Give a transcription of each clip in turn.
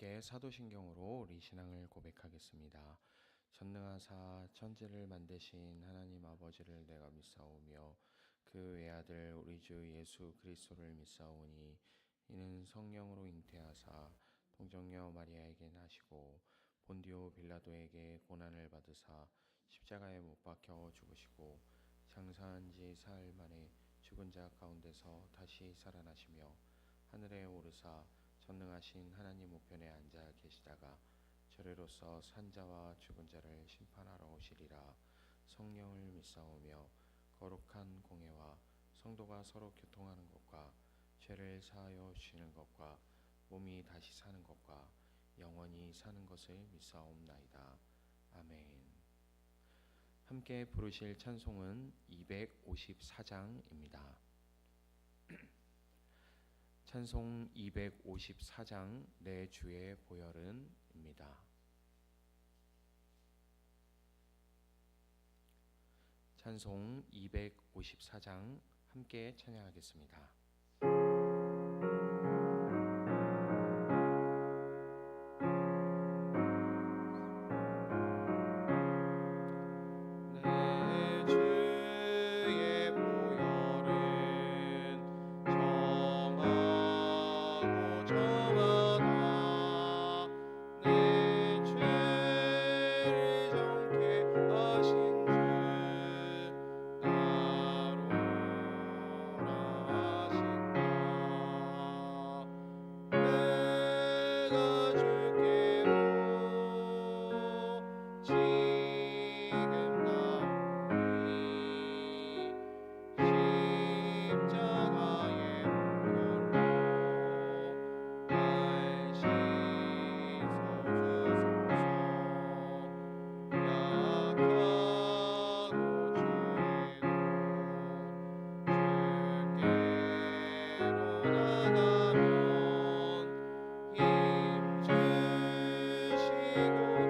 함께 사도신경으로 우리 신앙을 고백하겠습니다. 전능하사 천지를 만드신 하나님 아버지를 내가 믿사오며 그 외아들 우리 주 예수 그리스도를 믿사오니 이는 성령으로 잉태하사 동정녀 마리아에게 나시고 본디오 빌라도에게 고난을 받으사 십자가에 못 박혀 죽으시고 장사한 지 사흘 만에 죽은 자 가운데서 다시 살아나시며 하늘에 오르사 전능하신 하나님 우편에 앉아 계시다가 저리로서 산자와 죽은 자를 심판하러 오시리라. 성령을 믿사오며 거룩한 공회와 성도가 서로 교통하는 것과 죄를 사하여 주시는 것과 몸이 다시 사는 것과 영원히 사는 것을 믿사옵나이다. 아멘. 함께 부르실 찬송은 254장입니다. 찬송 254장 내 주의 보혈은입니다. 찬송 254장 함께 찬양하겠습니다.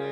내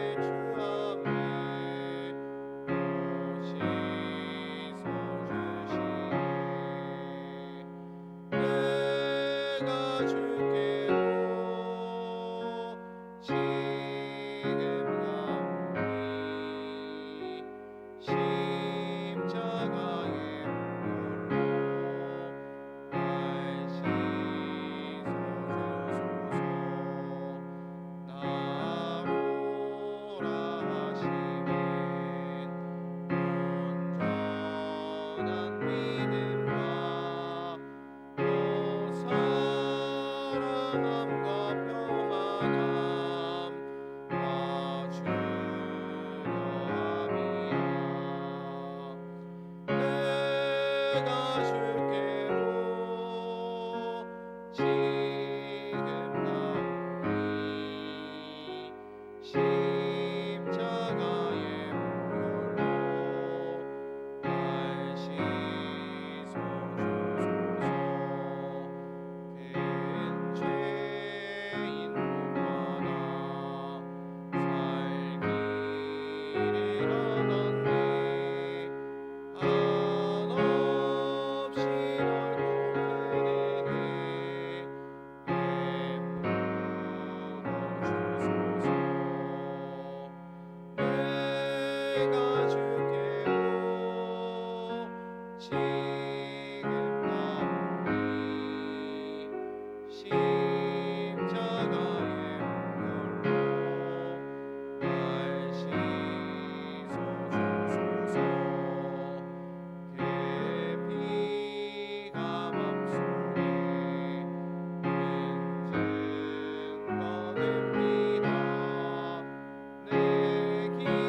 기도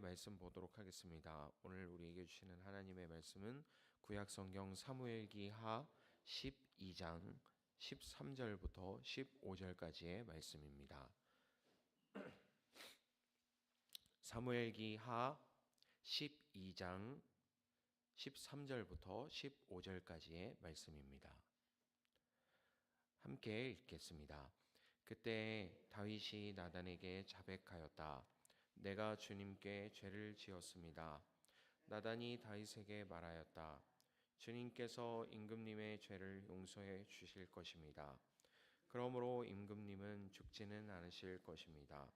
말씀 보도록 하겠습니다. 오늘 우리에게 주시는 하나님의 말씀은 구약 성경 사무엘기 하 12장 13절부터 15절까지의 말씀입니다. 사무엘기 하 12장 13절부터 15절까지의 말씀입니다. 함께 읽겠습니다. 그때 다윗이 나단에게 자백하였다. 내가 주님께 죄를 지었습니다. 나단이 다윗에게 말하였다. 주님께서 임금님의 죄를 용서해 주실 것입니다. 그러므로 임금님은 죽지는 않으실 것입니다.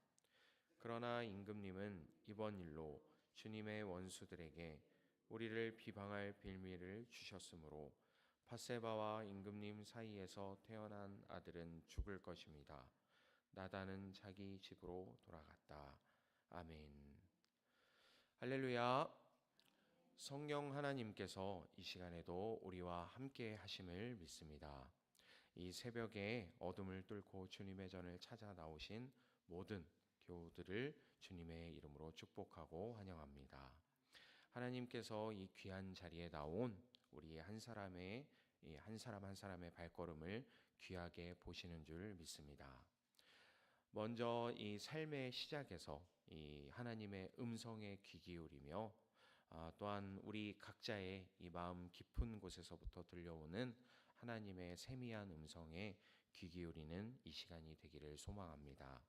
그러나 임금님은 이번 일로 주님의 원수들에게 우리를 비방할 빌미를 주셨으므로 밧세바와 임금님 사이에서 태어난 아들은 죽을 것입니다. 나단은 자기 집으로 돌아갔다. 아멘. 할렐루야. 성령 하나님께서 이 시간에도 우리와 함께 하심을 믿습니다. 이 새벽에 어둠을 뚫고 주님의 전을 찾아 나오신 모든 교우들을 주님의 이름으로 축복하고 환영합니다. 하나님께서 이 귀한 자리에 나온 우리 한 사람 한 사람의 발걸음을 귀하게 보시는 줄 믿습니다. 먼저 이 삶의 시작에서 이 하나님의 음성에 귀 기울이며 또한 우리 각자의 이 마음 깊은 곳에서부터 들려오는 하나님의 세미한 음성에 귀 기울이는 이 시간이 되기를 소망합니다.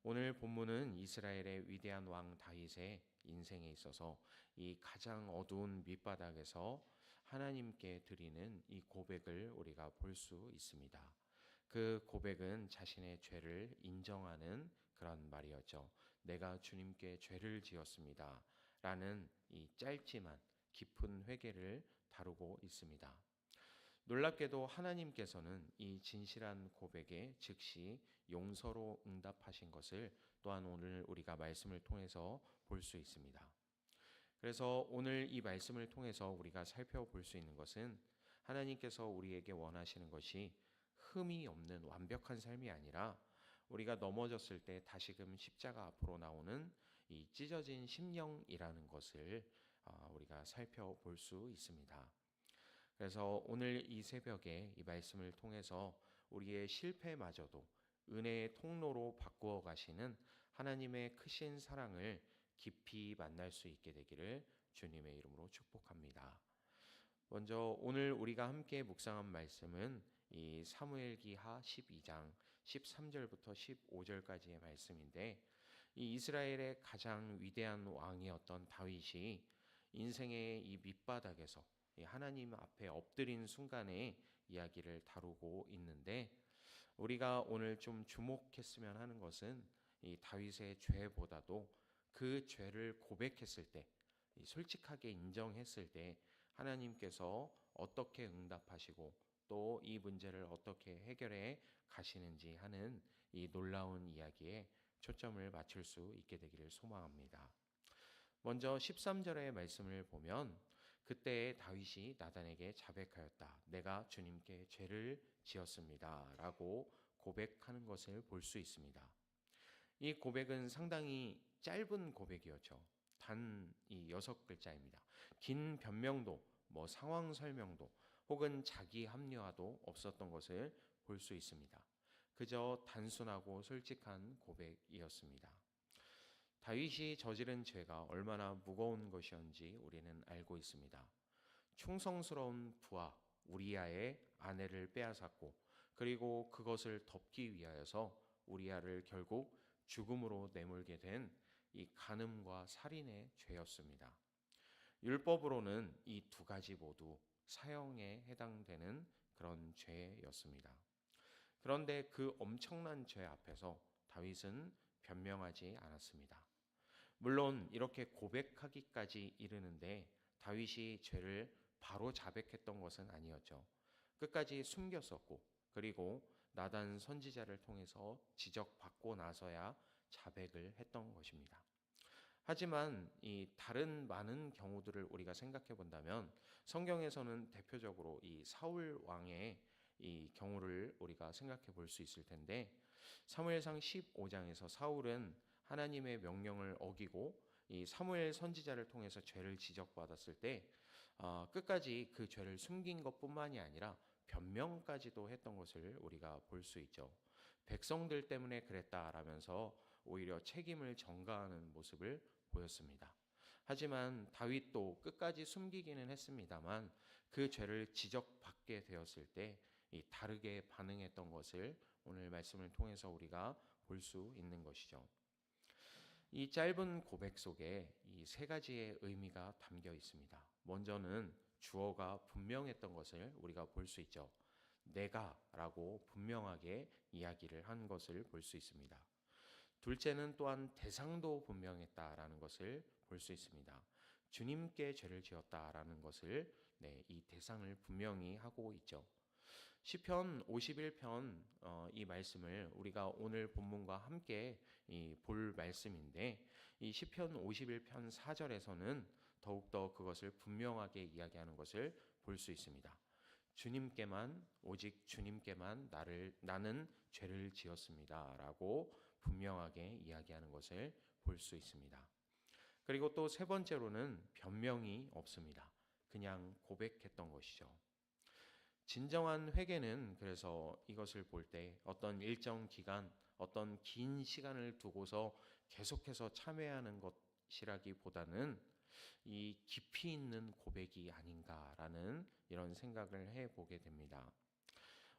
오늘 본문은 이스라엘의 위대한 왕 다윗의 인생에 있어서 이 가장 어두운 밑바닥에서 하나님께 드리는 이 고백을 우리가 볼 수 있습니다. 그 고백은 자신의 죄를 인정하는 그런 말이었죠. 내가 주님께 죄를 지었습니다. 라는 이 짧지만 깊은 회개를 다루고 있습니다. 놀랍게도 하나님께서는 이 진실한 고백에 즉시 용서로 응답하신 것을 또한 오늘 우리가 말씀을 통해서 볼 수 있습니다. 그래서 오늘 이 말씀을 통해서 우리가 살펴볼 수 있는 것은 하나님께서 우리에게 원하시는 것이 흠이 없는 완벽한 삶이 아니라 우리가 넘어졌을 때 다시금 십자가 앞으로 나오는 이 찢어진 심령이라는 것을 우리가 살펴볼 수 있습니다. 그래서 오늘 이 새벽에 이 말씀을 통해서 우리의 실패마저도 은혜의 통로로 바꾸어 가시는 하나님의 크신 사랑을 깊이 만날 수 있게 되기를 주님의 이름으로 축복합니다. 먼저 오늘 우리가 함께 묵상한 말씀은 이 사무엘기 하 12장 13절부터 15절까지의 말씀인데 이 이스라엘의 가장 위대한 왕이었던 다윗이 인생의 이 밑바닥에서 하나님 앞에 엎드린 순간의 이야기를 다루고 있는데 우리가 오늘 좀 주목했으면 하는 것은 이 다윗의 죄보다도 그 죄를 고백했을 때 솔직하게 인정했을 때 하나님께서 어떻게 응답하시고 또 이 문제를 어떻게 해결해 가시는지 하는 이 놀라운 이야기에 초점을 맞출 수 있게 되기를 소망합니다. 먼저 13절의 말씀을 보면 그때 다윗이 나단에게 자백하였다. 내가 주님께 죄를 지었습니다. 라고 고백하는 것을 볼 수 있습니다. 이 고백은 상당히 짧은 고백이었죠. 단 이 6글자입니다. 긴 변명도 상황 설명도 혹은 자기 합리화도 없었던 것을 볼 수 있습니다. 그저 단순하고 솔직한 고백이었습니다. 다윗이 저지른 죄가 얼마나 무거운 것이었는지 우리는 알고 있습니다. 충성스러운 부하 우리아의 아내를 빼앗았고 그리고 그것을 덮기 위하여서 우리아를 결국 죽음으로 내몰게 된 이 간음과 살인의 죄였습니다. 율법으로는 이 두 가지 모두 사형에 해당되는 그런 죄였습니다. 그런데 그 엄청난 죄 앞에서 다윗은 변명하지 않았습니다. 물론 이렇게 고백하기까지 이르는데 다윗이 죄를 바로 자백했던 것은 아니었죠. 끝까지 숨겼었고 그리고 나단 선지자를 통해서 지적받고 나서야 자백을 했던 것입니다. 하지만 이 다른 많은 경우들을 우리가 생각해 본다면 성경에서는 대표적으로 이 사울 왕의 이 경우를 우리가 생각해 볼 수 있을 텐데 사무엘상 15장에서 사울은 하나님의 명령을 어기고 이 사무엘 선지자를 통해서 죄를 지적받았을 때 끝까지 그 죄를 숨긴 것뿐만이 아니라 변명까지도 했던 것을 우리가 볼 수 있죠. 백성들 때문에 그랬다라면서 오히려 책임을 전가하는 모습을 보였습니다. 하지만 다윗도 끝까지 숨기기는 했습니다만 그 죄를 지적받게 되었을 때 이 다르게 반응했던 것을 오늘 말씀을 통해서 우리가 볼 수 있는 것이죠. 이 짧은 고백 속에 이 세 가지의 의미가 담겨 있습니다. 먼저는 주어가 분명했던 것을 우리가 볼 수 있죠. 내가라고 분명하게 이야기를 한 것을 볼 수 있습니다. 둘째는 또한 대상도 분명했다라는 것을 볼 수 있습니다. 주님께 죄를 지었다라는 것을 이 대상을 분명히 하고 있죠. 시편 51편 이 말씀을 우리가 오늘 본문과 함께 볼 말씀인데 이 시편 51편 4절에서는 더욱더 그것을 분명하게 이야기하는 것을 볼 수 있습니다. 주님께만 오직 주님께만 나는 죄를 지었습니다라고 분명하게 이야기하는 것을 볼 수 있습니다. 그리고 또 세 번째로는 변명이 없습니다. 그냥 고백했던 것이죠. 진정한 회개는 그래서 이것을 볼 때 어떤 일정 기간, 어떤 긴 시간을 두고서 계속해서 참회하는 것이라기보다는 이 깊이 있는 고백이 아닌가라는 이런 생각을 해보게 됩니다.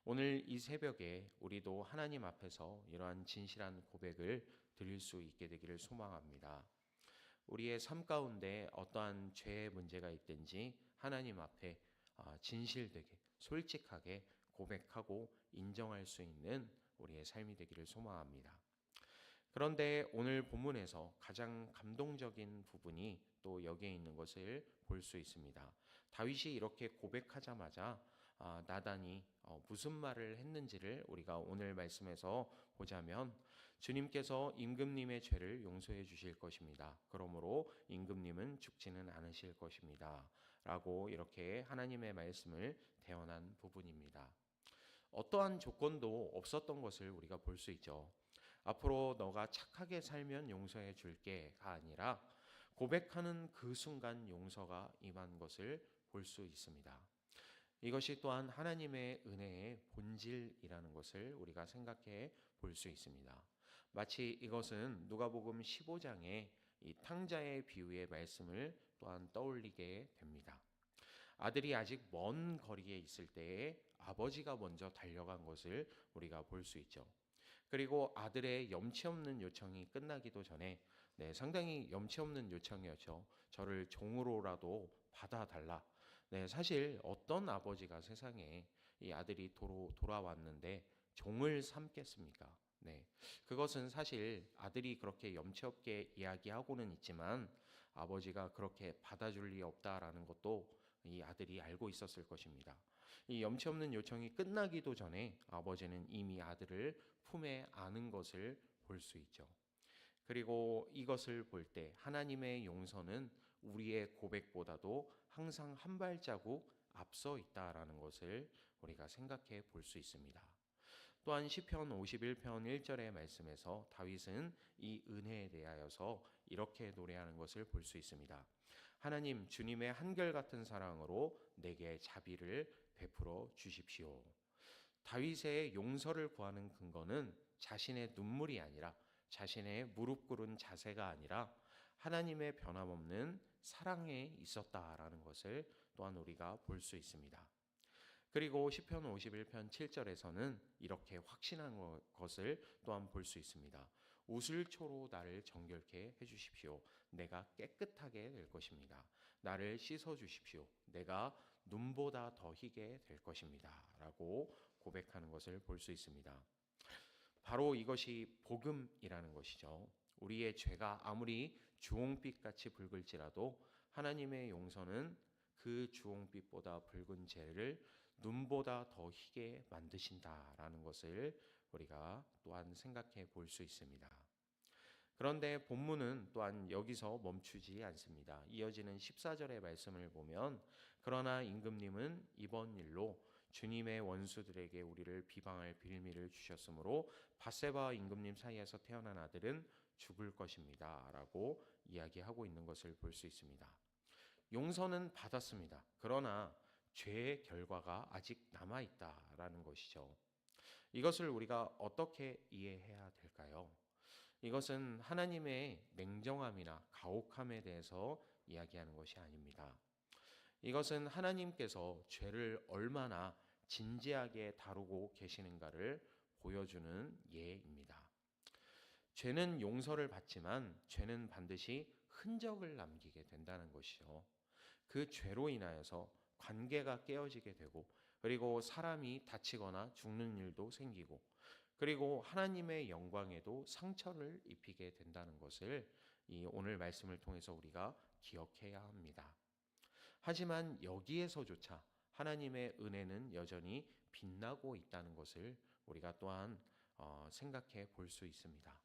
오늘 이 새벽에 우리도 하나님 앞에서 이러한 진실한 고백을 드릴 수 있게 되기를 소망합니다. 우리의 삶 가운데 어떠한 죄의 문제가 있든지 하나님 앞에 진실되게 솔직하게 고백하고 인정할 수 있는 우리의 삶이 되기를 소망합니다. 그런데 오늘 본문에서 가장 감동적인 부분이 또 여기에 있는 것을 볼 수 있습니다. 다윗이 이렇게 고백하자마자 나단이 무슨 말을 했는지를 우리가 오늘 말씀에서 보자면 주님께서 임금님의 죄를 용서해 주실 것입니다. 그러므로 임금님은 죽지는 않으실 것입니다. 라고 이렇게 하나님의 말씀을 대언한 부분입니다. 어떠한 조건도 없었던 것을 우리가 볼 수 있죠. 앞으로 너가 착하게 살면 용서해 줄게가 아니라 고백하는 그 순간 용서가 임한 것을 볼 수 있습니다. 이것이 또한 하나님의 은혜의 본질이라는 것을 우리가 생각해 볼 수 있습니다. 마치 이것은 누가복음 15장의 이 탕자의 비유의 말씀을 또한 떠올리게 됩니다. 아들이 아직 먼 거리에 있을 때에 아버지가 먼저 달려간 것을 우리가 볼 수 있죠. 그리고 아들의 염치 없는 요청이 끝나기도 전에 상당히 염치 없는 요청이었죠. 저를 종으로라도 받아달라. 사실 어떤 아버지가 세상에 이 아들이 돌아왔는데 종을 삼겠습니까? 그것은 사실 아들이 그렇게 염치 없게 이야기하고는 있지만 아버지가 그렇게 받아줄 리 없다라는 것도 이 아들이 알고 있었을 것입니다. 이 염치 없는 요청이 끝나기도 전에 아버지는 이미 아들을 품에 안은 것을 볼 수 있죠. 그리고 이것을 볼 때 하나님의 용서는 우리의 고백보다도 항상 한 발자국 앞서 있다라는 것을 우리가 생각해 볼 수 있습니다. 또한 시편 51편 1절의 말씀에서 다윗은 이 은혜에 대하여서 이렇게 노래하는 것을 볼 수 있습니다. 하나님 주님의 한결같은 사랑으로 내게 자비를 베풀어 주십시오. 다윗의 용서를 구하는 근거는 자신의 눈물이 아니라 자신의 무릎 꿇은 자세가 아니라 하나님의 변함없는 사랑에 있었다라는 것을 또한 우리가 볼 수 있습니다. 그리고 시편 51편 7절에서는 이렇게 확신한 것을 또한 볼 수 있습니다. 우슬초로 나를 정결케 해주십시오. 내가 깨끗하게 될 것입니다. 나를 씻어주십시오. 내가 눈보다 더 희게 될 것입니다. 라고 고백하는 것을 볼 수 있습니다. 바로 이것이 복음이라는 것이죠. 우리의 죄가 아무리 주홍빛같이 붉을지라도 하나님의 용서는 그 주홍빛보다 붉은 죄를 눈보다 더 희게 만드신다라는 것을 우리가 또한 생각해 볼 수 있습니다. 그런데 본문은 또한 여기서 멈추지 않습니다. 이어지는 14절의 말씀을 보면 그러나 임금님은 이번 일로 주님의 원수들에게 우리를 비방할 빌미를 주셨으므로 밧세바와 임금님 사이에서 태어난 아들은 죽을 것입니다. 라고 이야기하고 있는 것을 볼 수 있습니다. 용서는 받았습니다. 그러나 죄의 결과가 아직 남아있다라는 것이죠. 이것을 우리가 어떻게 이해해야 될까요? 이것은 하나님의 냉정함이나 가혹함에 대해서 이야기하는 것이 아닙니다. 이것은 하나님께서 죄를 얼마나 진지하게 다루고 계시는가를 보여주는 예입니다. 죄는 용서를 받지만 죄는 반드시 흔적을 남기게 된다는 것이죠. 그 죄로 인하여서 관계가 깨어지게 되고, 그리고 사람이 다치거나 죽는 일도 생기고, 그리고 하나님의 영광에도 상처를 입히게 된다는 것을 이 오늘 말씀을 통해서 우리가 기억해야 합니다. 하지만 여기에서조차 하나님의 은혜는 여전히 빛나고 있다는 것을 우리가 또한 생각해 볼 수 있습니다.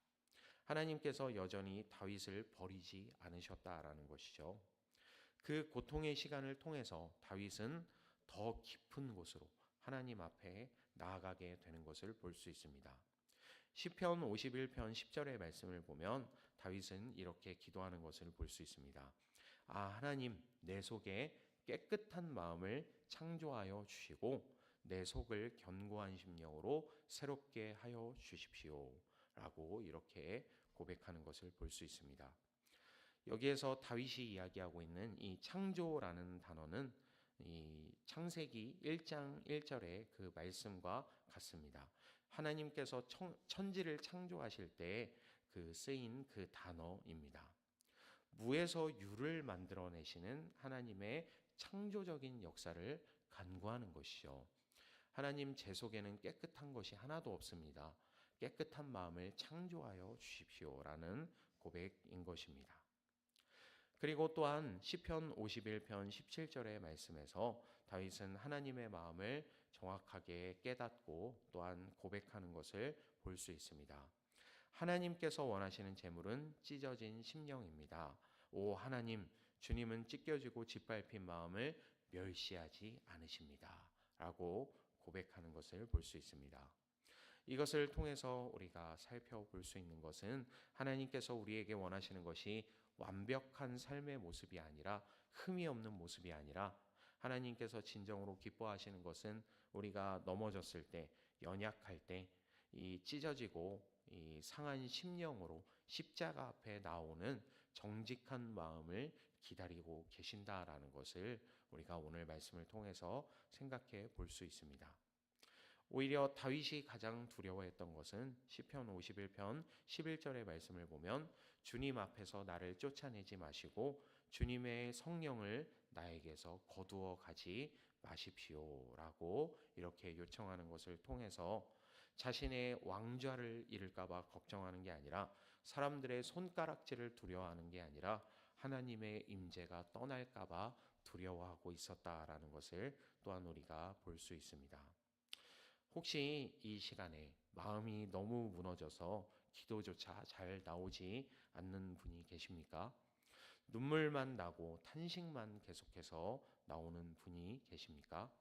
하나님께서 여전히 다윗을 버리지 않으셨다라는 것이죠. 그 고통의 시간을 통해서 다윗은 더 깊은 곳으로 하나님 앞에 나아가게 되는 것을 볼 수 있습니다. 시편 51편 10절의 말씀을 보면 다윗은 이렇게 기도하는 것을 볼 수 있습니다. 아, 하나님, 내 속에 깨끗한 마음을 창조하여 주시고 내 속을 견고한 심령으로 새롭게 하여 주십시오. 라고 이렇게 고백하는 것을 볼 수 있습니다. 여기에서 다윗이 이야기하고 있는 이 창조라는 단어는 이 창세기 1장 1절의 그 말씀과 같습니다. 하나님께서 천지를 창조하실 때 그 쓰인 그 단어입니다. 무에서 유를 만들어내시는 하나님의 창조적인 역사를 간구하는 것이죠. 하나님, 제 속에는 깨끗한 것이 하나도 없습니다. 깨끗한 마음을 창조하여 주십시오라는 고백인 것입니다. 그리고 또한 시편 51편 17절의 말씀에서 다윗은 하나님의 마음을 정확하게 깨닫고 또한 고백하는 것을 볼 수 있습니다. 하나님께서 원하시는 제물은 찢어진 심령입니다. 오 하나님, 주님은 찢겨지고 짓밟힌 마음을 멸시하지 않으십니다. 라고 고백하는 것을 볼 수 있습니다. 이것을 통해서 우리가 살펴볼 수 있는 것은 하나님께서 우리에게 원하시는 것이 완벽한 삶의 모습이 아니라, 흠이 없는 모습이 아니라, 하나님께서 진정으로 기뻐하시는 것은 우리가 넘어졌을 때, 연약할 때 이 찢어지고 이 상한 심령으로 십자가 앞에 나오는 정직한 마음을 기다리고 계신다라는 것을 우리가 오늘 말씀을 통해서 생각해 볼 수 있습니다. 오히려 다윗이 가장 두려워했던 것은 시편 51편 11절의 말씀을 보면 주님 앞에서 나를 쫓아내지 마시고 주님의 성령을 나에게서 거두어 가지 마십시오라고 이렇게 요청하는 것을 통해서 자신의 왕좌를 잃을까 봐 걱정하는 게 아니라, 사람들의 손가락질을 두려워하는 게 아니라 하나님의 임재가 떠날까 봐 두려워하고 있었다라는 것을 또한 우리가 볼 수 있습니다. 혹시 이 시간에 마음이 너무 무너져서 기도조차 잘 나오지 않는 분이 계십니까? 눈물만 나고 탄식만 계속해서 나오는 분이 계십니까?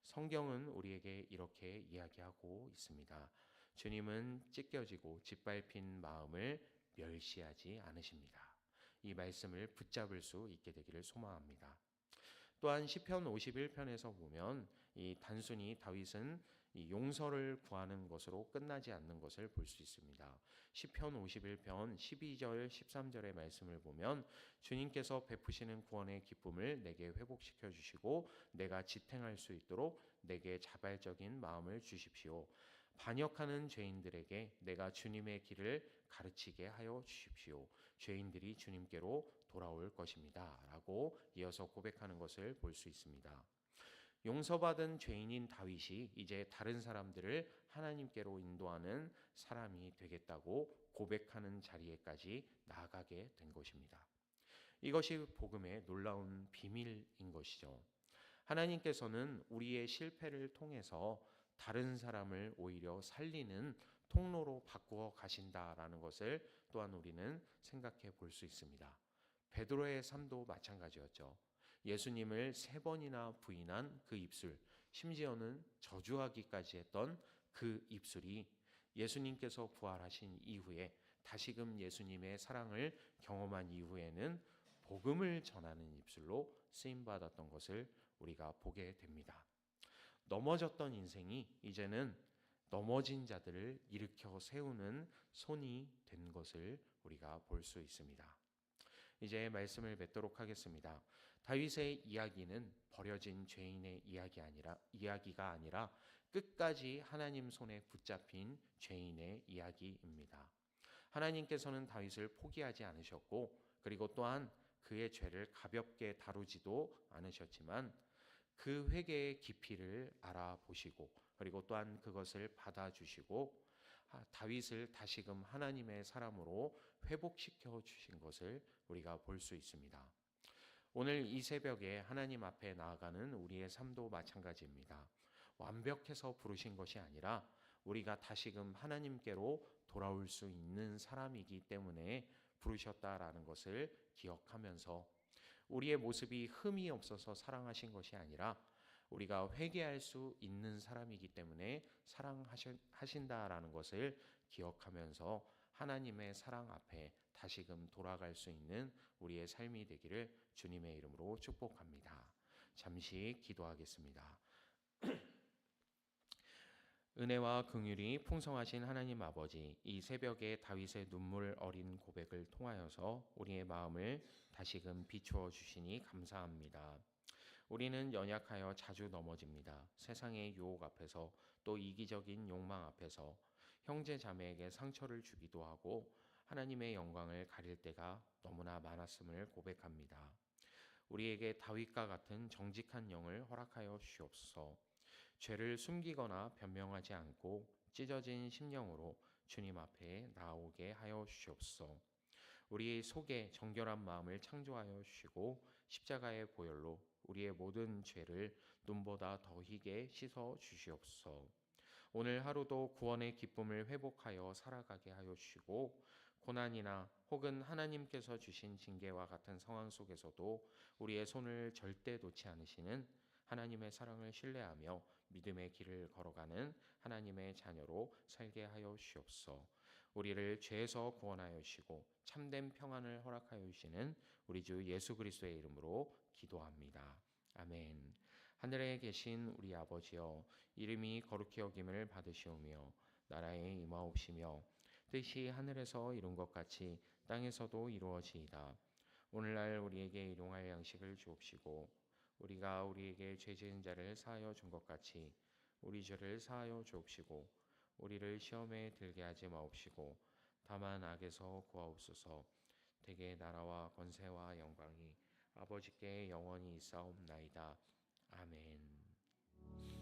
성경은 우리에게 이렇게 이야기하고 있습니다. 주님은 찢겨지고 짓밟힌 마음을 멸시하지 않으십니다. 이 말씀을 붙잡을 수 있게 되기를 소망합니다. 또한 시편 51편에서 보면 이 단순히 다윗은 이 용서를 구하는 것으로 끝나지 않는 것을 볼 수 있습니다. 시편 51편 12절 13절의 말씀을 보면 주님께서 베푸시는 구원의 기쁨을 내게 회복시켜 주시고 내가 지탱할 수 있도록 내게 자발적인 마음을 주십시오. 반역하는 죄인들에게 내가 주님의 길을 가르치게 하여 주십시오. 죄인들이 주님께로 돌아올 것입니다. 라고 이어서 고백하는 것을 볼 수 있습니다. 용서받은 죄인인 다윗이 이제 다른 사람들을 하나님께로 인도하는 사람이 되겠다고 고백하는 자리에까지 나아가게 된 것입니다. 이것이 복음의 놀라운 비밀인 것이죠. 하나님께서는 우리의 실패를 통해서 다른 사람을 오히려 살리는 통로로 바꾸어 가신다라는 것을 또한 우리는 생각해 볼 수 있습니다. 베드로의 삶도 마찬가지였죠. 예수님을 3번이나 부인한 그 입술, 심지어는 저주하기까지 했던 그 입술이 예수님께서 부활하신 이후에 다시금 예수님의 사랑을 경험한 이후에는 복음을 전하는 입술로 쓰임 받았던 것을 우리가 보게 됩니다. 넘어졌던 인생이 이제는 넘어진 자들을 일으켜 세우는 손이 된 것을 우리가 볼 수 있습니다. 이제 말씀을 맺도록 하겠습니다. 다윗의 이야기는 버려진 죄인의 이야기가 아니라 끝까지 하나님 손에 붙잡힌 죄인의 이야기입니다. 하나님께서는 다윗을 포기하지 않으셨고, 그리고 또한 그의 죄를 가볍게 다루지도 않으셨지만 그 회개의 깊이를 알아보시고, 그리고 또한 그것을 받아주시고 다윗을 다시금 하나님의 사람으로 회복시켜 주신 것을 우리가 볼 수 있습니다. 오늘 이 새벽에 하나님 앞에 나아가는 우리의 삶도 마찬가지입니다. 완벽해서 부르신 것이 아니라 우리가 다시금 하나님께로 돌아올 수 있는 사람이기 때문에 부르셨다라는 것을 기억하면서, 우리의 모습이 흠이 없어서 사랑하신 것이 아니라 우리가 회개할 수 있는 사람이기 때문에 사랑하신다라는 것을 기억하면서 하나님의 사랑 앞에 다시금 돌아갈 수 있는 우리의 삶이 되기를 주님의 이름으로 축복합니다. 잠시 기도하겠습니다. 은혜와 긍휼이 풍성하신 하나님 아버지, 이 새벽에 다윗의 눈물 어린 고백을 통하여서 우리의 마음을 다시금 비추어 주시니 감사합니다. 우리는 연약하여 자주 넘어집니다. 세상의 유혹 앞에서, 또 이기적인 욕망 앞에서 형제 자매에게 상처를 주기도 하고 하나님의 영광을 가릴 때가 너무나 많았음을 고백합니다. 우리에게 다윗과 같은 정직한 영을 허락하여 주시옵소서. 죄를 숨기거나 변명하지 않고 찢어진 심령으로 주님 앞에 나오게 하여 주시옵소서. 우리 속에 정결한 마음을 창조하여 주시고 십자가의 보혈로 우리의 모든 죄를 눈보다 더 희게 씻어 주시옵소서. 오늘 하루도 구원의 기쁨을 회복하여 살아가게 하여 주시고, 고난이나 혹은 하나님께서 주신 징계와 같은 상황 속에서도 우리의 손을 절대 놓지 않으시는 하나님의 사랑을 신뢰하며 믿음의 길을 걸어가는 하나님의 자녀로 살게 하여 주시옵소서. 우리를 죄에서 구원하여 주시고 참된 평안을 허락하여 주시는 우리 주 예수 그리스도의 이름으로 기도합니다. 아멘. 하늘에 계신 우리 아버지여, 이름이 거룩히 여김을 받으시오며 나라에 임하옵시며 뜻이 하늘에서 이룬 것 같이 땅에서도 이루어지이다. 오늘날 우리에게 일용할 양식을 주옵시고 우리가 우리에게 죄 지은 자를 사하여 준 것 같이 우리 죄를 사하여 주옵시고 우리를 시험에 들게 하지 마옵시고 다만 악에서 구하옵소서. 대개 나라와 권세와 영광이 아버지께 영원히 있사옵나이다. 아멘.